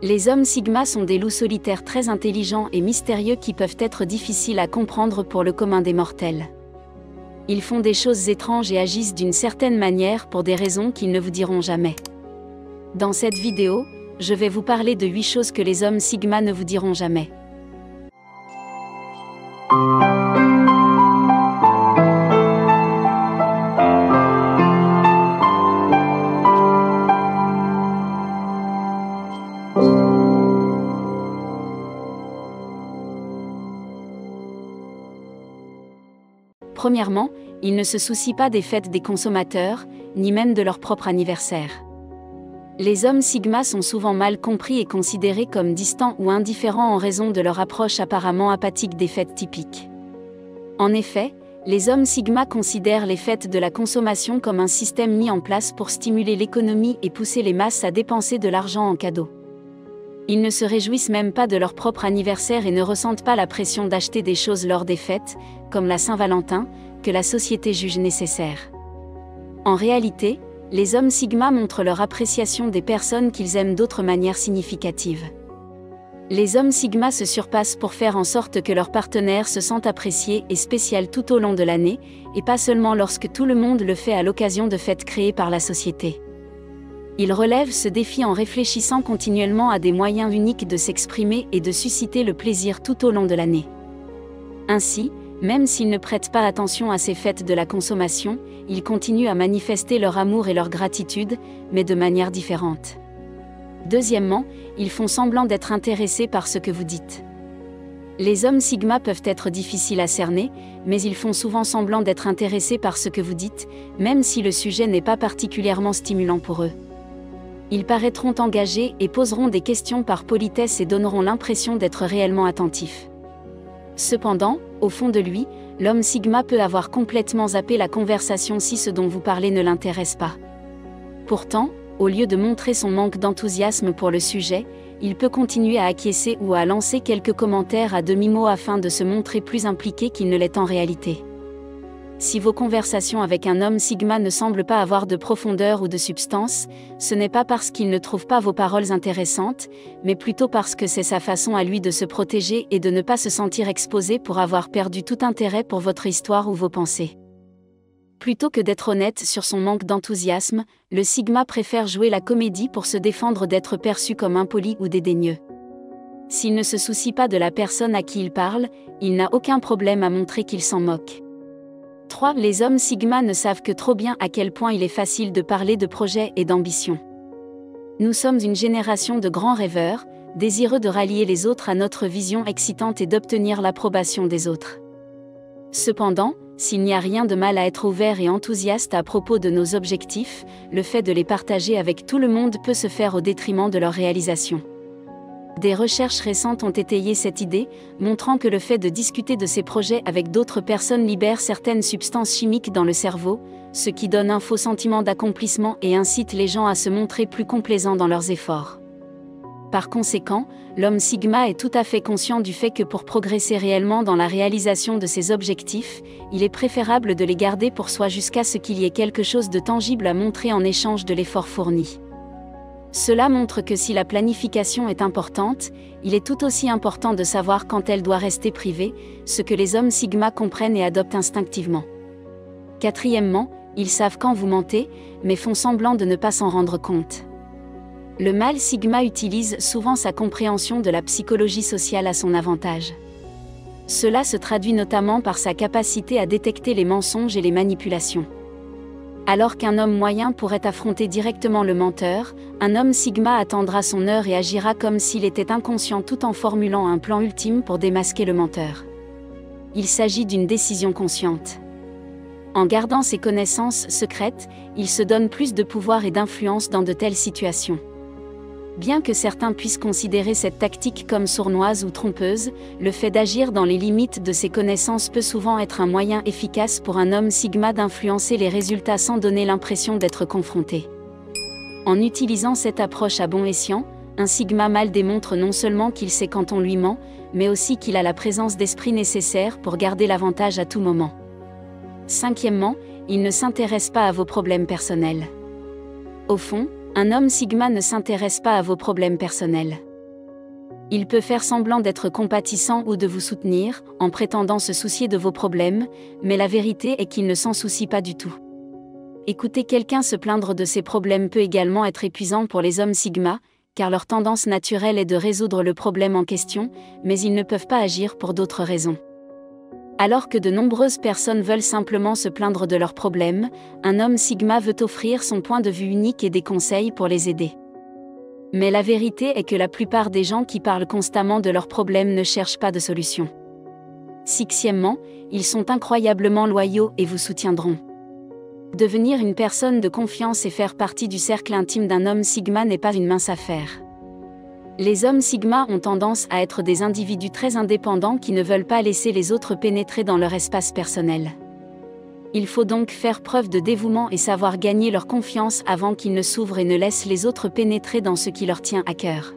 Les hommes sigma sont des loups solitaires très intelligents et mystérieux qui peuvent être difficiles à comprendre pour le commun des mortels. Ils font des choses étranges et agissent d'une certaine manière pour des raisons qu'ils ne vous diront jamais. Dans cette vidéo, je vais vous parler de 8 choses que les hommes sigma ne vous diront jamais. Premièrement, ils ne se soucient pas des fêtes des consommateurs, ni même de leur propre anniversaire. Les hommes sigma sont souvent mal compris et considérés comme distants ou indifférents en raison de leur approche apparemment apathique des fêtes typiques. En effet, les hommes sigma considèrent les fêtes de la consommation comme un système mis en place pour stimuler l'économie et pousser les masses à dépenser de l'argent en cadeaux. Ils ne se réjouissent même pas de leur propre anniversaire et ne ressentent pas la pression d'acheter des choses lors des fêtes, comme la Saint-Valentin, que la société juge nécessaire. En réalité, les hommes sigma montrent leur appréciation des personnes qu'ils aiment d'autres manières significatives. Les hommes sigma se surpassent pour faire en sorte que leur partenaire se sente apprécié et spécial tout au long de l'année, et pas seulement lorsque tout le monde le fait à l'occasion de fêtes créées par la société. Ils relèvent ce défi en réfléchissant continuellement à des moyens uniques de s'exprimer et de susciter le plaisir tout au long de l'année. Ainsi, même s'ils ne prêtent pas attention à ces fêtes de la consommation, ils continuent à manifester leur amour et leur gratitude, mais de manière différente. Deuxièmement, ils font semblant d'être intéressés par ce que vous dites. Les hommes sigma peuvent être difficiles à cerner, mais ils font souvent semblant d'être intéressés par ce que vous dites, même si le sujet n'est pas particulièrement stimulant pour eux. Ils paraîtront engagés et poseront des questions par politesse et donneront l'impression d'être réellement attentifs. Cependant, au fond de lui, l'homme sigma peut avoir complètement zappé la conversation si ce dont vous parlez ne l'intéresse pas. Pourtant, au lieu de montrer son manque d'enthousiasme pour le sujet, il peut continuer à acquiescer ou à lancer quelques commentaires à demi-mot afin de se montrer plus impliqué qu'il ne l'est en réalité. Si vos conversations avec un homme sigma ne semblent pas avoir de profondeur ou de substance, ce n'est pas parce qu'il ne trouve pas vos paroles intéressantes, mais plutôt parce que c'est sa façon à lui de se protéger et de ne pas se sentir exposé pour avoir perdu tout intérêt pour votre histoire ou vos pensées. Plutôt que d'être honnête sur son manque d'enthousiasme, le sigma préfère jouer la comédie pour se défendre d'être perçu comme impoli ou dédaigneux. S'il ne se soucie pas de la personne à qui il parle, il n'a aucun problème à montrer qu'il s'en moque. 3. Les hommes sigma ne savent que trop bien à quel point il est facile de parler de projets et d'ambition. Nous sommes une génération de grands rêveurs, désireux de rallier les autres à notre vision excitante et d'obtenir l'approbation des autres. Cependant, s'il n'y a rien de mal à être ouvert et enthousiaste à propos de nos objectifs, le fait de les partager avec tout le monde peut se faire au détriment de leur réalisation. Des recherches récentes ont étayé cette idée, montrant que le fait de discuter de ces projets avec d'autres personnes libère certaines substances chimiques dans le cerveau, ce qui donne un faux sentiment d'accomplissement et incite les gens à se montrer plus complaisants dans leurs efforts. Par conséquent, l'homme sigma est tout à fait conscient du fait que pour progresser réellement dans la réalisation de ses objectifs, il est préférable de les garder pour soi jusqu'à ce qu'il y ait quelque chose de tangible à montrer en échange de l'effort fourni. Cela montre que si la planification est importante, il est tout aussi important de savoir quand elle doit rester privée, ce que les hommes sigma comprennent et adoptent instinctivement. Quatrièmement, ils savent quand vous mentez, mais font semblant de ne pas s'en rendre compte. Le mâle sigma utilise souvent sa compréhension de la psychologie sociale à son avantage. Cela se traduit notamment par sa capacité à détecter les mensonges et les manipulations. Alors qu'un homme moyen pourrait affronter directement le menteur, un homme sigma attendra son heure et agira comme s'il était inconscient tout en formulant un plan ultime pour démasquer le menteur. Il s'agit d'une décision consciente. En gardant ses connaissances secrètes, il se donne plus de pouvoir et d'influence dans de telles situations. Bien que certains puissent considérer cette tactique comme sournoise ou trompeuse, le fait d'agir dans les limites de ses connaissances peut souvent être un moyen efficace pour un homme sigma d'influencer les résultats sans donner l'impression d'être confronté. En utilisant cette approche à bon escient, un sigma mâle démontre non seulement qu'il sait quand on lui ment, mais aussi qu'il a la présence d'esprit nécessaire pour garder l'avantage à tout moment. Cinquièmement, il ne s'intéresse pas à vos problèmes personnels. Au fond, un homme sigma ne s'intéresse pas à vos problèmes personnels. Il peut faire semblant d'être compatissant ou de vous soutenir, en prétendant se soucier de vos problèmes, mais la vérité est qu'il ne s'en soucie pas du tout. Écouter quelqu'un se plaindre de ses problèmes peut également être épuisant pour les hommes Sigma, car leur tendance naturelle est de résoudre le problème en question, mais ils ne peuvent pas agir pour d'autres raisons. Alors que de nombreuses personnes veulent simplement se plaindre de leurs problèmes, un homme Sigma veut offrir son point de vue unique et des conseils pour les aider. Mais la vérité est que la plupart des gens qui parlent constamment de leurs problèmes ne cherchent pas de solution. Sixièmement, ils sont incroyablement loyaux et vous soutiendront. Devenir une personne de confiance et faire partie du cercle intime d'un homme Sigma n'est pas une mince affaire. Les hommes Sigma ont tendance à être des individus très indépendants qui ne veulent pas laisser les autres pénétrer dans leur espace personnel. Il faut donc faire preuve de dévouement et savoir gagner leur confiance avant qu'ils ne s'ouvrent et ne laissent les autres pénétrer dans ce qui leur tient à cœur.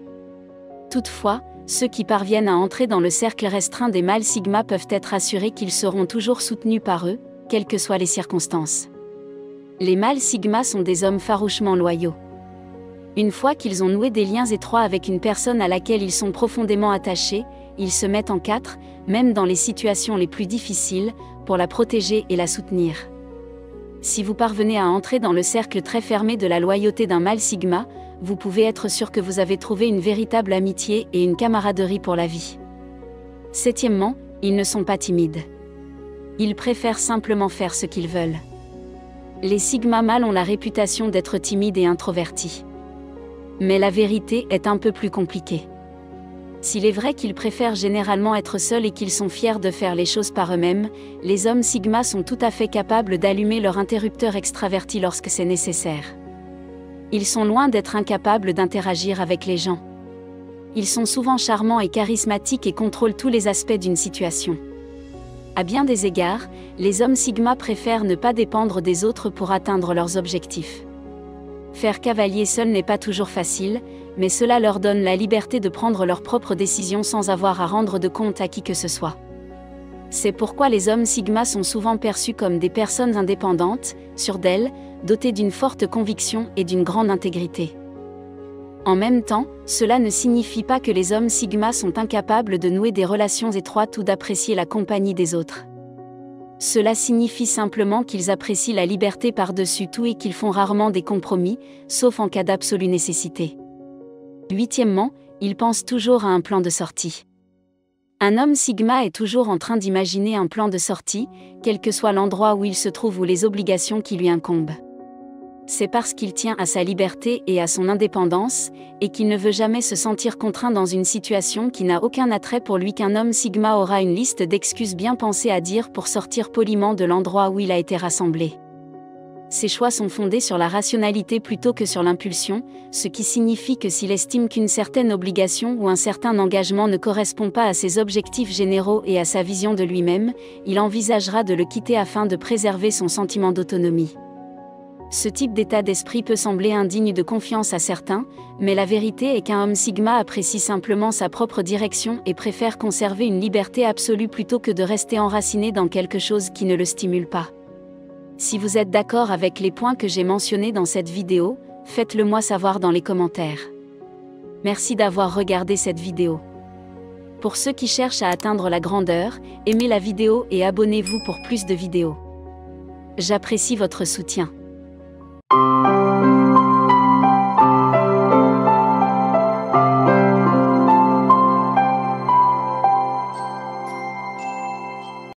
Toutefois, ceux qui parviennent à entrer dans le cercle restreint des mâles Sigma peuvent être assurés qu'ils seront toujours soutenus par eux, quelles que soient les circonstances. Les mâles Sigma sont des hommes farouchement loyaux. Une fois qu'ils ont noué des liens étroits avec une personne à laquelle ils sont profondément attachés, ils se mettent en quatre, même dans les situations les plus difficiles, pour la protéger et la soutenir. Si vous parvenez à entrer dans le cercle très fermé de la loyauté d'un mâle Sigma, vous pouvez être sûr que vous avez trouvé une véritable amitié et une camaraderie pour la vie. Septièmement, ils ne sont pas timides. Ils préfèrent simplement faire ce qu'ils veulent. Les Sigma mâles ont la réputation d'être timides et introvertis. Mais la vérité est un peu plus compliquée. S'il est vrai qu'ils préfèrent généralement être seuls et qu'ils sont fiers de faire les choses par eux-mêmes, les hommes Sigma sont tout à fait capables d'allumer leur interrupteur extraverti lorsque c'est nécessaire. Ils sont loin d'être incapables d'interagir avec les gens. Ils sont souvent charmants et charismatiques et contrôlent tous les aspects d'une situation. À bien des égards, les hommes Sigma préfèrent ne pas dépendre des autres pour atteindre leurs objectifs. Faire cavalier seul n'est pas toujours facile, mais cela leur donne la liberté de prendre leurs propres décisions sans avoir à rendre de compte à qui que ce soit. C'est pourquoi les hommes Sigma sont souvent perçus comme des personnes indépendantes, sûres d'elles, dotées d'une forte conviction et d'une grande intégrité. En même temps, cela ne signifie pas que les hommes Sigma sont incapables de nouer des relations étroites ou d'apprécier la compagnie des autres. Cela signifie simplement qu'ils apprécient la liberté par-dessus tout et qu'ils font rarement des compromis, sauf en cas d'absolue nécessité. Huitièmement, ils pensent toujours à un plan de sortie. Un homme Sigma est toujours en train d'imaginer un plan de sortie, quel que soit l'endroit où il se trouve ou les obligations qui lui incombent. C'est parce qu'il tient à sa liberté et à son indépendance, et qu'il ne veut jamais se sentir contraint dans une situation qui n'a aucun attrait pour lui qu'un homme Sigma aura une liste d'excuses bien pensées à dire pour sortir poliment de l'endroit où il a été rassemblé. Ses choix sont fondés sur la rationalité plutôt que sur l'impulsion, ce qui signifie que s'il estime qu'une certaine obligation ou un certain engagement ne correspond pas à ses objectifs généraux et à sa vision de lui-même, il envisagera de le quitter afin de préserver son sentiment d'autonomie. Ce type d'état d'esprit peut sembler indigne de confiance à certains, mais la vérité est qu'un homme Sigma apprécie simplement sa propre direction et préfère conserver une liberté absolue plutôt que de rester enraciné dans quelque chose qui ne le stimule pas. Si vous êtes d'accord avec les points que j'ai mentionnés dans cette vidéo, faites-le moi savoir dans les commentaires. Merci d'avoir regardé cette vidéo. Pour ceux qui cherchent à atteindre la grandeur, aimez la vidéo et abonnez-vous pour plus de vidéos. J'apprécie votre soutien.